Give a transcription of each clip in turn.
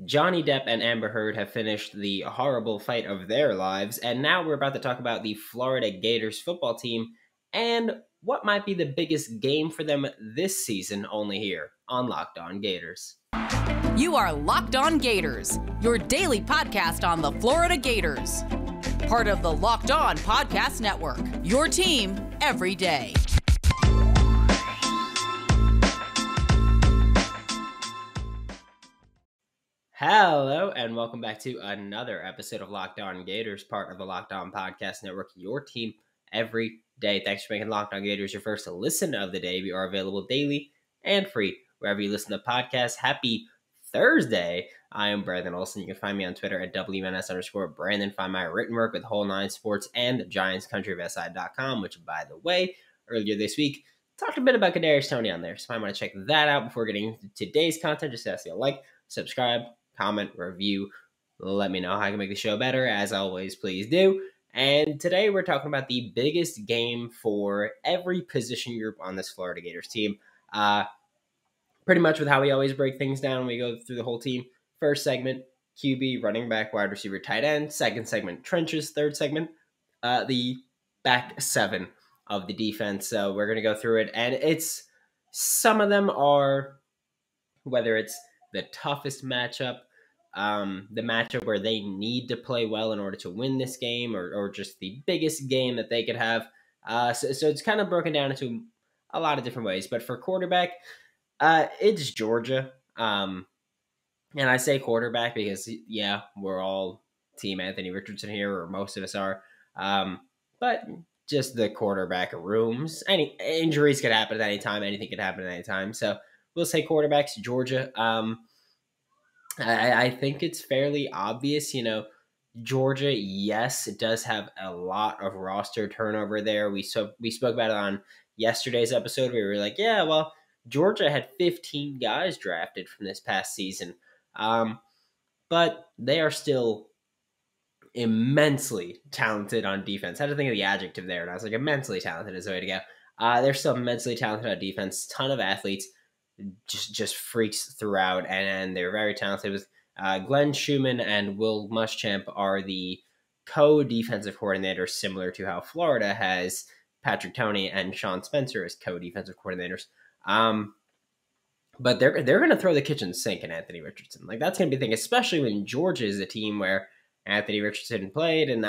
Johnny Depp and Amber Heard have finished the horrible fight of their lives, and now we're about to talk about the Florida Gators football team and what might be the biggest game for them this season, only here on Locked On Gators. You are Locked On Gators, your daily podcast on the Florida Gators. Part of the Locked On Podcast Network, your team every day. Hello, and welcome back to another episode of Locked On Gators, part of the Locked On Podcast Network, your team every day. Thanks for making Locked On Gators your first listen of the day. We are available daily and free wherever you listen to podcasts. Happy Thursday. I am Brandon Olson. You can find me on Twitter at WNS_Brandon. Find my written work with Whole Nine Sports and GiantsCountryofSI.com, which, by the way, earlier this week, talked a bit about Kadarius Toney on there. So I want to check that out before getting into today's content. Just ask you to like, subscribe, comment, review. Let me know how I can make the show better. As always, please do. And today we're talking about the biggest game for every position group on this Florida Gators team. Pretty much with how we always break things down, we go through the whole team. First segment, QB, running back, wide receiver, tight end. Second segment, trenches. Third segment, the back seven of the defense. So we're going to go through it. And some of them are, whether it's the toughest matchup, the matchup where they need to play well in order to win this game, or just the biggest game that they could have. So it's kind of broken down into a lot of different ways. But for quarterback, it's Georgia. And I say quarterback because, yeah, we're all team Anthony Richardson here, or most of us are. But just the quarterback rooms. Any injuries could happen at any time. Anything could happen at any time. So we'll say quarterbacks, Georgia. I think it's fairly obvious, Georgia, yes, it does have a lot of roster turnover there. We spoke about it on yesterday's episode. We were like, yeah, well, Georgia had 15 guys drafted from this past season. But they are still immensely talented on defense. I had to think of the adjective there, and I was like, immensely talented is the way to go. They're still immensely talented on defense. Ton of athletes. Just freaks throughout, and they're very talented. With Glenn Schumann and Will Muschamp are the co-defensive coordinators, similar to how Florida has Patrick Toney and Sean Spencer as co-defensive coordinators. But they're going to throw the kitchen sink at Anthony Richardson. Like, that's going to be the thing, especially when Georgia is a team where Anthony Richardson played and,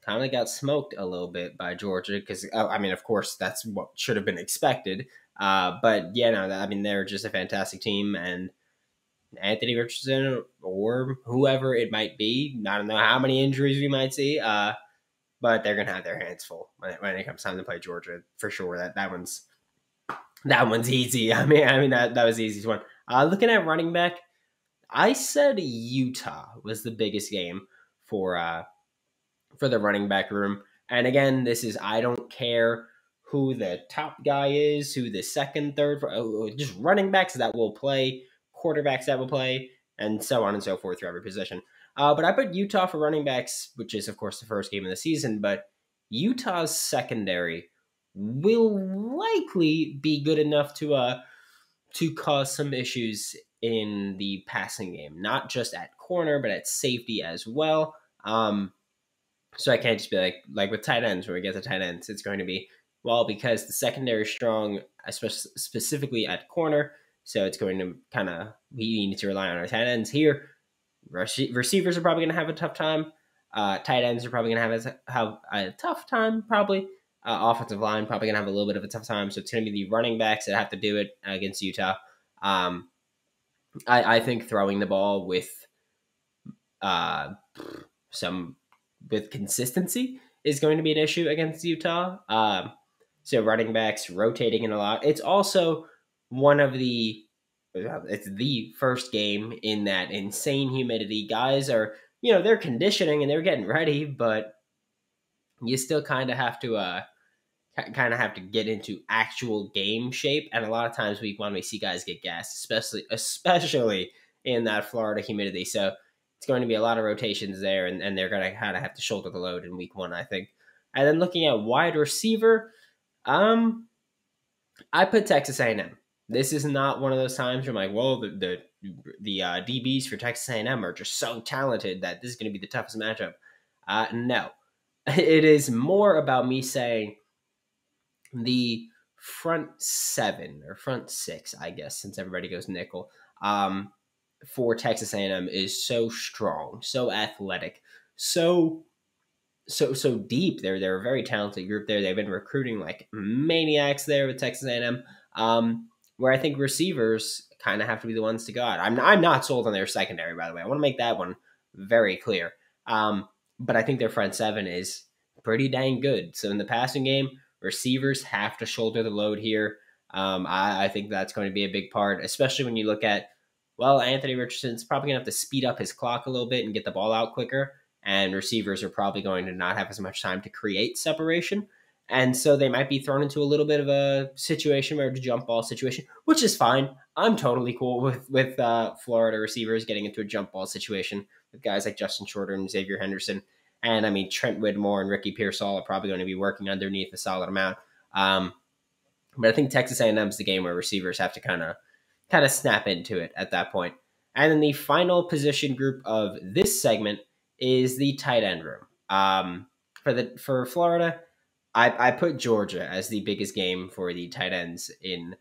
kind of got smoked a little bit by Georgia because, of course, that's what should have been expected. But yeah, no, they're just a fantastic team, and Anthony Richardson or whoever it might be, I don't know how many injuries we might see, but they're going to have their hands full when it comes time to play Georgia, for sure. That one's easy. That was the easiest one. Looking at running back, I said Utah was the biggest game for the running back room. And again, this is, I don't care who the top guy is, who the second, third, just running backs that will play, quarterbacks that will play, and so on and so forth through every position. But I put Utah for running backs, which is, of course, the first game of the season, but Utah's secondary will likely be good enough to cause some issues in the passing game, not just at corner, but at safety as well. So I can't just be like with tight ends, when we get to tight ends, it's going to be, well, because the secondary is strong, especially specifically at corner, so it's going to we need to rely on our tight ends here. Receivers are probably going to have a tough time. Tight ends are probably going to have a tough time, probably. Offensive line probably going to have a little bit of a tough time, so it's going to be the running backs that have to do it against Utah. I think throwing the ball with consistency is going to be an issue against Utah. So running backs rotating in a lot. It's also it's the first game in that insane humidity. Guys are, they're conditioning and they're getting ready, but you still kind of have to get into actual game shape. And a lot of times when we see guys get gassed, especially in that Florida humidity. So it's going to be a lot of rotations there, and they're going to kind of have to shoulder the load in week one, I think. And then looking at wide receiver, I put Texas A&M. This is not one of those times where I'm like, well, the DBs for Texas A&M are just so talented that this is going to be the toughest matchup. No, it is more about me saying the front seven or front six, I guess, since everybody goes nickel, for Texas A&M is so strong, so athletic, so deep. They're a very talented group there. They've been recruiting like maniacs there with Texas A&M. Where I think receivers kind of have to be the ones to go out. I'm not sold on their secondary, by the way. I want to make that one very clear. But I think their front seven is pretty dang good. So in the passing game, receivers have to shoulder the load here. I think that's going to be a big part, especially when you look at, well, Anthony Richardson's probably going to have to speed up his clock a little bit and get the ball out quicker. And receivers are probably going to not have as much time to create separation. And so they might be thrown into a little bit of a situation where it's a jump ball situation, which is fine. I'm totally cool with Florida receivers getting into a jump ball situation with guys like Justin Shorter and Xavier Henderson. And I mean, Trent Whitmore and Ricky Pearsall are probably going to be working underneath a solid amount. But I think Texas A&M is the game where receivers have to kind of snap into it at that point. And then the final position group of this segment is the tight end room. For Florida, I put Georgia as the biggest game for the tight ends in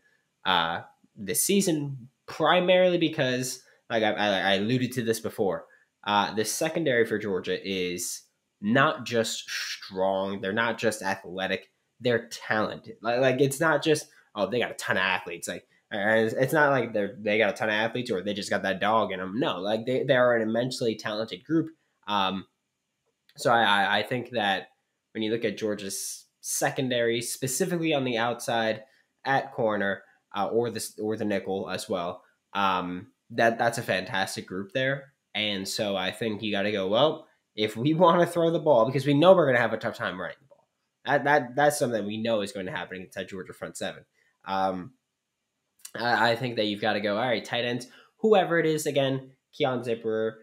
this season, primarily because, like I alluded to this before, the secondary for Georgia is not just strong. They're not just athletic. They're talented. Like it's not just, oh, they got a ton of athletes. Like it's not like they got a ton of athletes or they just got that dog in them. No, like they are an immensely talented group. So I think that when you look at Georgia's secondary, specifically on the outside at corner or the nickel as well, that's a fantastic group there. And so I think you got to go, well, if we want to throw the ball, because we know we're going to have a tough time running the ball. That's something we know is going to happen against that Georgia front seven. I think that you've got to go, all right, tight ends, whoever it is, again, Keon Zipper,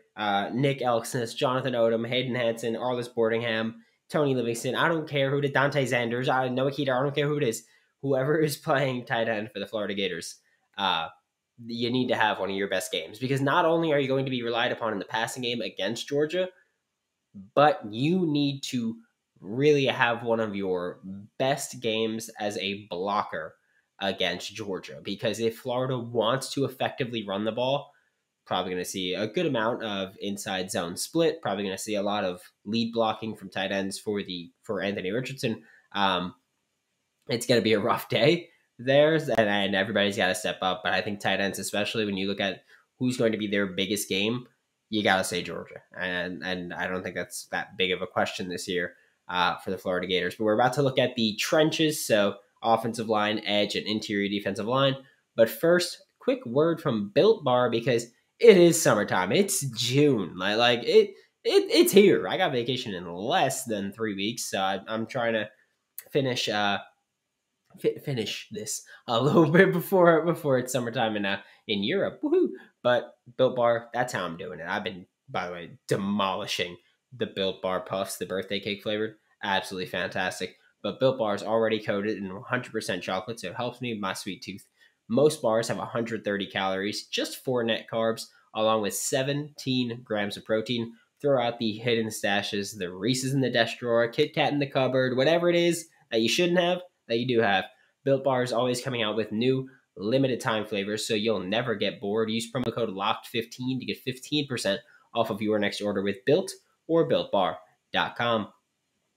Nick Elksnis, Jonathan Odom, Hayden Hansen, Arliss Boardingham, Tony Livingston. I don't care who it is. Dante Zanders, Noah Keeter. I don't care who it is. Whoever is playing tight end for the Florida Gators, you need to have one of your best games, because not only are you going to be relied upon in the passing game against Georgia, but you need to really have one of your best games as a blocker against Georgia, because if Florida wants to effectively run the ball, probably going to see a good amount of inside zone split, probably going to see a lot of lead blocking from tight ends for Anthony Richardson. It's going to be a rough day there, and everybody's got to step up. But I think tight ends, especially when you look at who's going to be their biggest game, you got to say Georgia. And I don't think that's that big of a question this year for the Florida Gators. But we're about to look at the trenches, so offensive line, edge, and interior defensive line. But first, quick word from Built Bar, because it is summertime. It's June. It's here. I got vacation in less than 3 weeks, so I'm trying to finish this a little bit before it's summertime in Europe. Woohoo! But Built Bar, that's how I'm doing it. I've been, by the way, demolishing the Built Bar Puffs, the birthday cake flavored. Absolutely fantastic. But Built Bar is already coated in 100% chocolate, so it helps me with my sweet tooth. Most bars have 130 calories, just 4 net carbs, along with 17 grams of protein. Throw out the hidden stashes, the Reese's in the desk drawer, Kit Kat in the cupboard, whatever it is that you shouldn't have, that you do have. Built Bar is always coming out with new limited time flavors, so you'll never get bored. Use promo code LOCKED15 to get 15% off of your next order with Built or BuiltBar.com.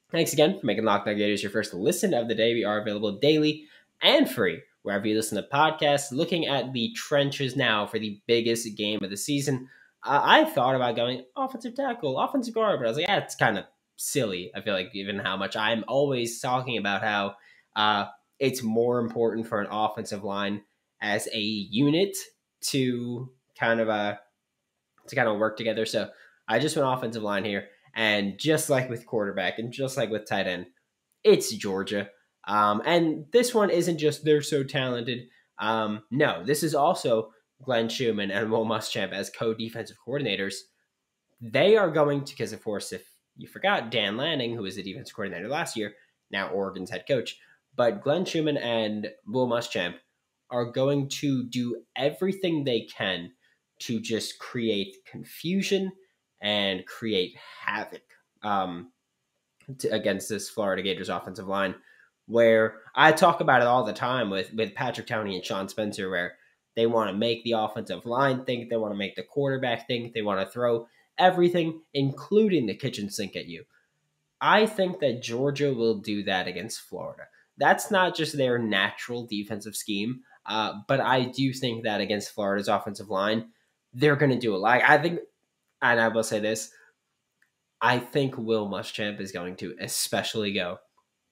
Thanks again for making Locked On Gators your first listen of the day. We are available daily and free wherever you listen to podcasts. Looking at the trenches now for the biggest game of the season, I thought about going offensive tackle, offensive guard, but I was like, it's kind of silly. I feel like, given how much I'm always talking about how it's more important for an offensive line as a unit to kind of work together. So I just went offensive line here, and just like with quarterback and just like with tight end, it's Georgia. And this one isn't just they're so talented. No, this is also Glenn Schumann and Will Muschamp as co-defensive coordinators. They are going to, because of course, if you forgot, Dan Lanning, who was the defensive coordinator last year, now Oregon's head coach, but Glenn Schumann and Will Muschamp are going to do everything they can to just create confusion and create havoc against this Florida Gators offensive line, where I talk about it all the time with Patrick Towney and Sean Spencer, where they want to make the offensive line think, they want to make the quarterback think, they want to throw everything, including the kitchen sink at you. I think that Georgia will do that against Florida. That's not just their natural defensive scheme, but I do think that against Florida's offensive line, they're going to do it. Like, I think, and I will say this, I think Will Muschamp is going to especially go,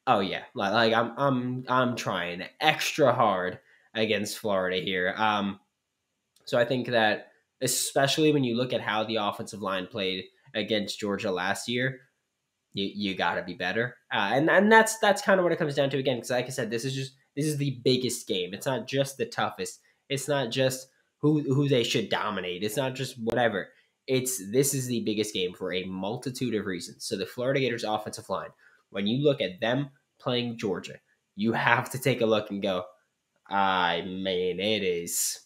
oh yeah, like I'm trying extra hard against Florida here. So I think that especially when you look at how the offensive line played against Georgia last year, you got to be better. And that's kind of what it comes down to again, because like I said, this is the biggest game. It's not just the toughest. It's not just who they should dominate. It's not just whatever. This is the biggest game for a multitude of reasons. So the Florida Gators offensive line, when you look at them playing Georgia, you have to take a look and go, I mean, it's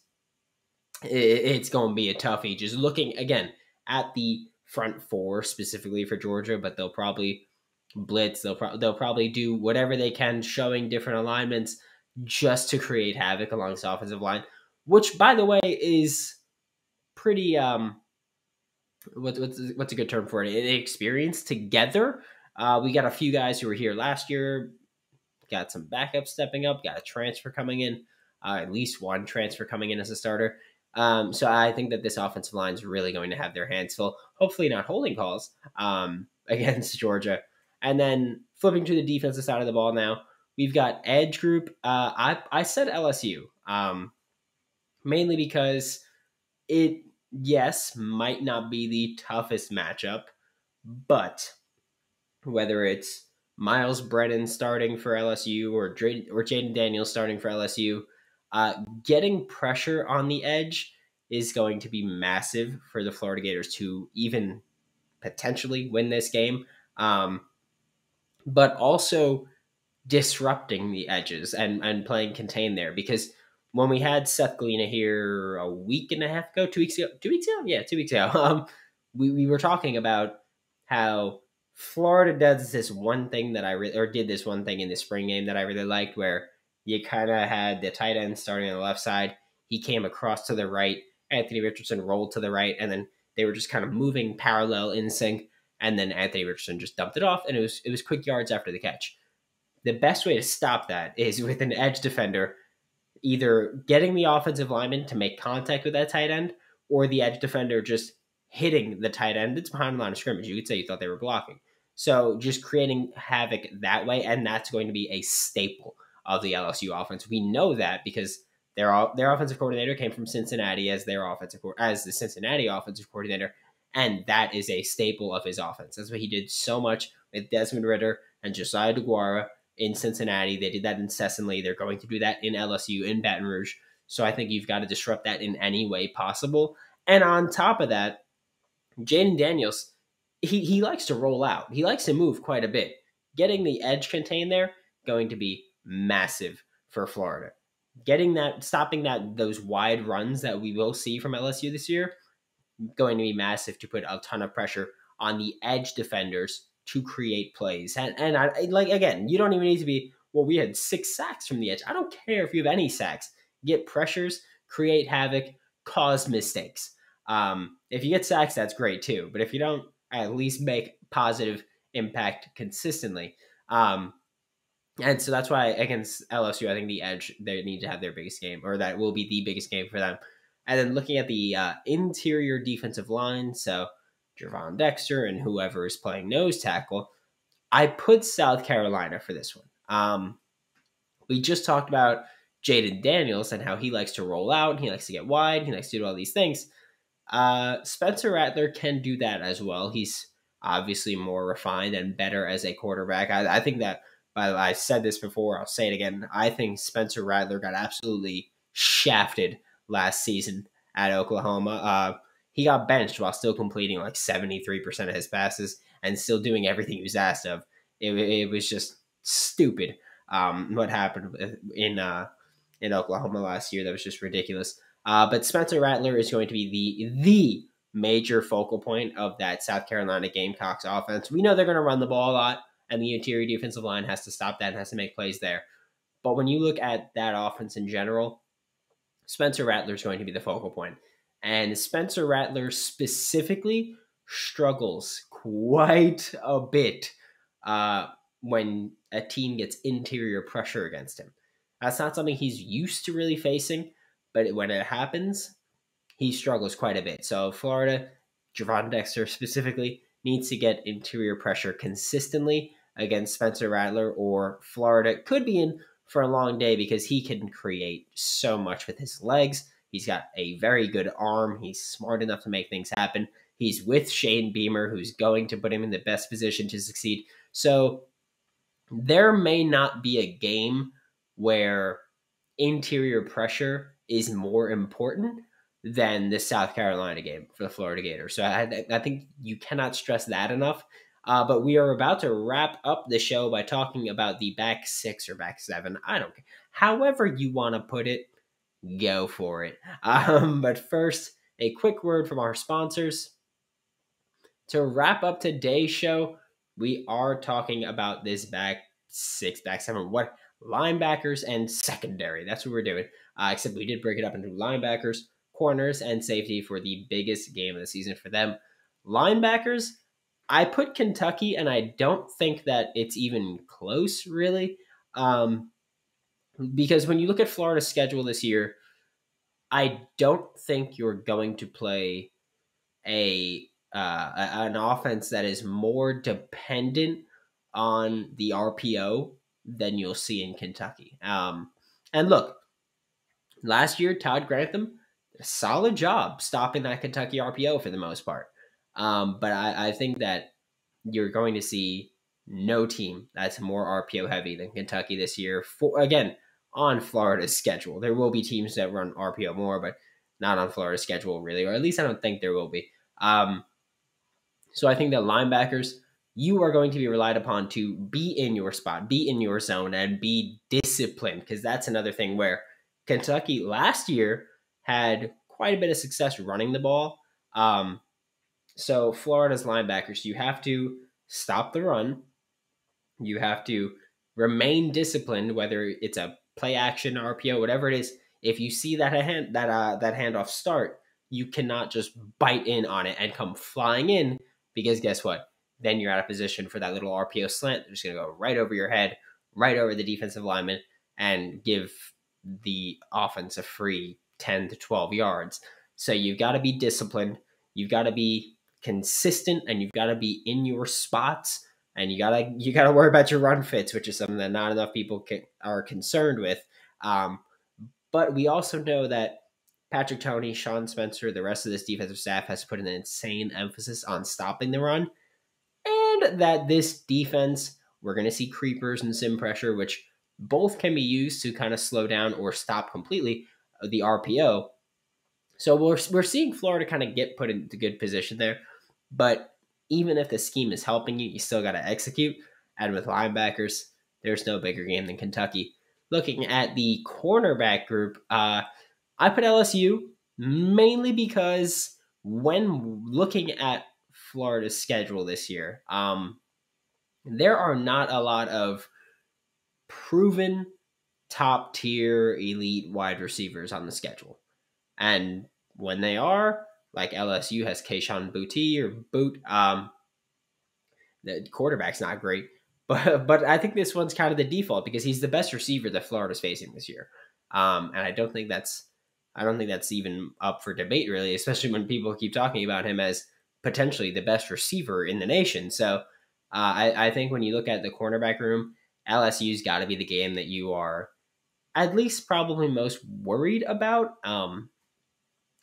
going to be a toughie. Just looking again at the front four specifically for Georgia, but they'll probably blitz. They'll probably do whatever they can, showing different alignments just to create havoc along the offensive line, which, by the way, is pretty what's a good term for it? Experience together. We got a few guys who were here last year. Got some backups stepping up. Got a transfer coming in. At least one transfer coming in as a starter. So I think that this offensive line is really going to have their hands full. Hopefully not holding calls against Georgia. And then flipping to the defensive side of the ball now, we've got edge group. I said LSU mainly because it, yes, might not be the toughest matchup, but whether it's Miles Brennan starting for LSU or Jaden Daniels starting for LSU, getting pressure on the edge is going to be massive for the Florida Gators to even potentially win this game, but also disrupting the edges and playing contain there, because when we had Seth Galina here a week and a half ago, 2 weeks ago, 2 weeks ago, yeah, 2 weeks ago, we were talking about how Florida does this one thing that did this one thing in the spring game that I really liked, where you kind of had the tight end starting on the left side. He came across to the right. Anthony Richardson rolled to the right, and then they were just kind of moving parallel in sync. And then Anthony Richardson just dumped it off, and it was quick yards after the catch. The best way to stop that is with an edge defender either getting the offensive lineman to make contact with that tight end, or the edge defender just hitting the tight end that's behind the line of scrimmage. You could say you thought they were blocking. So just creating havoc that way, and that's going to be a staple of the LSU offense. We know that because their offensive coordinator came from Cincinnati as the Cincinnati offensive coordinator, and that is a staple of his offense. That's what he did so much with Desmond Ridder and Josiah DeGuara in Cincinnati. They did that incessantly. They're going to do that in LSU, in Baton Rouge. So I think you've got to disrupt that in any way possible. And on top of that, Jaden Daniels, he likes to roll out. He likes to move quite a bit. Getting the edge contained there, going to be massive for Florida. Stopping those wide runs that we will see from LSU this year, going to be massive to put a ton of pressure on the edge defenders to create plays. And I, like, again, you don't even need to be, well, we had 6 sacks from the edge. I don't care if you have any sacks. Get pressures, create havoc, cause mistakes. If you get sacks, that's great too. But if you don't, at least make positive impact consistently. And so that's why against LSU, I think the edge, they need to have their biggest game, or that will be the biggest game for them. And then looking at the interior defensive line, so Gervon Dexter and whoever is playing nose tackle, I put South Carolina for this one. We just talked about Jaden Daniels and how he likes to roll out, he likes to get wide, he likes to do all these things. Spencer Radler can do that as well. He's obviously more refined and better as a quarterback. I think that, I said this before, I'll say it again, I think Spencer Radler got absolutely shafted last season at Oklahoma. He got benched while still completing like 73% of his passes and still doing everything he was asked of. It was just stupid what happened in in Oklahoma last year. That was just ridiculous. But Spencer Rattler is going to be the major focal point of that South Carolina Gamecocks offense. We know they're going to run the ball a lot, and the interior defensive line has to stop that and has to make plays there. But when you look at that offense in general, Spencer Rattler is going to be the focal point. And Spencer Rattler specifically struggles quite a bit when a team gets interior pressure against him. That's not something he's used to really facing, but when it happens, he struggles quite a bit. So Florida, Gervon Dexter specifically, needs to get interior pressure consistently against Spencer Rattler, or Florida could be in for a long day because he can create so much with his legs. He's got a very good arm. He's smart enough to make things happen. He's with Shane Beamer, who's going to put him in the best position to succeed. So there may not be a game where interior pressure is more important than the South Carolina game for the Florida Gators. So I think you cannot stress that enough. But we are about to wrap up the show by talking about the back six or back seven. I don't care. However you want to put it, go for it. But first, a quick word from our sponsors. To wrap up today's show, we are talking about this back six, back seven, what linebackers and secondary. That's what we're doing. Except we did break it up into linebackers, corners, and safety for the biggest game of the season for them. Linebackers, I put Kentucky, and I don't think that it's even close, really. Because when you look at Florida's schedule this year, I don't think you're going to play an offense that is more dependent on the RPO than you'll see in Kentucky. And look, last year, Todd Grantham, a solid job stopping that Kentucky RPO for the most part. But I think that you're going to see no team that's more RPO heavy than Kentucky this year. Again, on Florida's schedule, there will be teams that run RPO more, but not on Florida's schedule really, or at least I don't think there will be. So I think that linebackers, you are going to be relied upon to be in your spot, be in your zone, and be disciplined, because that's another thing where Kentucky last year had quite a bit of success running the ball. So Florida's linebackers, you have to stop the run. You have to remain disciplined, whether it's a play action, RPO, whatever it is. If you see that handoff start, you cannot just bite in on it and come flying in, because guess what? Then you're out of position for that little RPO slant. They're just going to go right over your head, right over the defensive lineman, and give the offense a free 10 to 12 yards. So you've got to be disciplined. You've got to be consistent, and you've got to be in your spots, and you gotta worry about your run fits, which is something that not enough people are concerned with. But we also know that Patrick Toney, Sean Spencer, the rest of this defensive staff has put an insane emphasis on stopping the run, and that this defense, we're going to see creepers and sim pressure, which both can be used to kind of slow down or stop completely the RPO. So we're seeing Florida kind of get put into good position there, but even if the scheme is helping you, you still got to execute. And with linebackers, there's no bigger game than Kentucky. Looking at the cornerback group, I put LSU mainly because when looking at Florida's schedule this year, there are not a lot of proven top tier elite wide receivers on the schedule. And when they are, like LSU has Kayshon Boutte or Boot, the quarterback's not great. But I think this one's kind of the default because he's the best receiver that Florida's facing this year. And I don't think that's even up for debate, really, especially when people keep talking about him as potentially the best receiver in the nation. So I think when you look at the cornerback room, LSU's got to be the game that you are at least probably most worried about.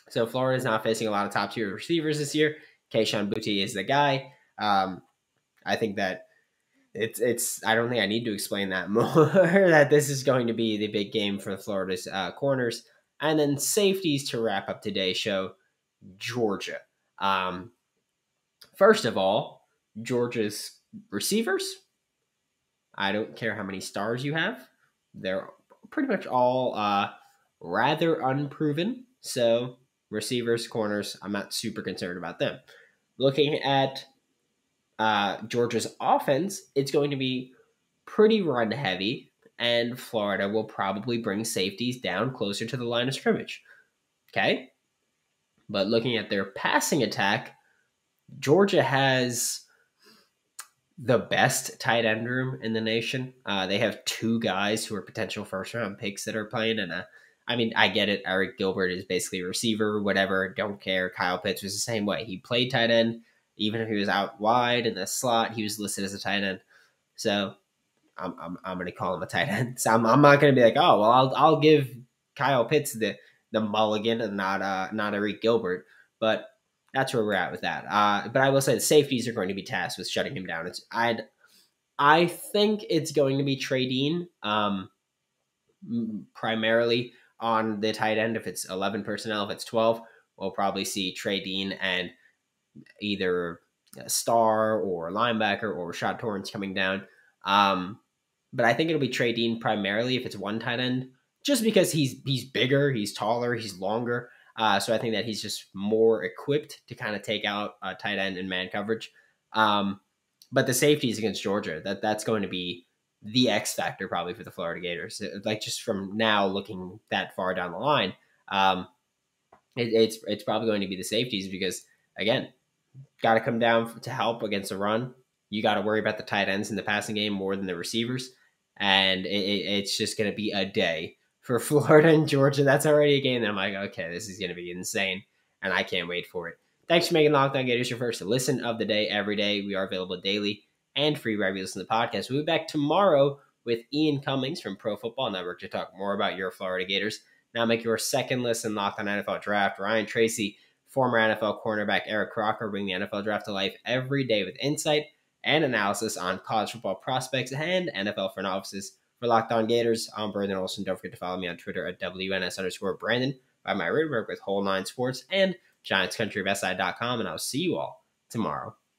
So Florida's not facing a lot of top tier receivers this year. Kayshon Boutte is the guy. I think that it's. I don't think I need to explain that more. That this is going to be the big game for Florida's corners, and then safeties to wrap up today's show. Georgia. First of all, Georgia's receivers. I don't care how many stars you have. They're pretty much all rather unproven. So receivers, corners, I'm not super concerned about them. Looking at Georgia's offense, it's going to be pretty run heavy, and Florida will probably bring safeties down closer to the line of scrimmage. Okay? But looking at their passing attack, Georgia has the best tight end room in the nation. They have two guys who are potential first round picks that are playing. And I mean, I get it. Eric Gilbert is basically a receiver, whatever. Don't care. Kyle Pitts was the same way. He played tight end. Even if he was out wide in the slot, he was listed as a tight end. So I'm going to call him a tight end. So I'm not going to be like, oh, well, I'll give Kyle Pitts the mulligan and not Eric Gilbert. But that's where we're at with that. But I will say the safeties are going to be tasked with shutting him down. I think it's going to be Trey Dean, primarily on the tight end. If it's 11 personnel, if it's 12, we'll probably see Trey Dean and either a star or a linebacker or Rashad Torrance coming down. But I think it'll be Trey Dean primarily if it's one tight end, just because he's bigger, he's taller, he's longer. So I think that he's just more equipped to kind of take out a tight end in man coverage. But the safeties against Georgia, that's going to be the X factor probably for the Florida Gators. Like just from now looking that far down the line, it's probably going to be the safeties because, again, got to come down to help against the run. You got to worry about the tight ends in the passing game more than the receivers. And it's just going to be a day for Florida and Georgia. That's already a game that I'm like, okay, this is going to be insane. And I can't wait for it. Thanks for making Locked On Gators your first listen of the day every day. We are available daily and free wherever you listen to the podcast. We'll be back tomorrow with Ian Cummings from Pro Football Network to talk more about your Florida Gators. Now make your second listen Locked On NFL Draft. Ryan Tracy, former NFL cornerback Eric Crocker bring the NFL Draft to life every day with insight and analysis on college football prospects and NFL front offices. For Locked On Gators, I'm Brandon Olson. Don't forget to follow me on Twitter at WNS_Brandon, by my written work with Whole 9 Sports and GiantsCountryofSI.com, and I'll see you all tomorrow.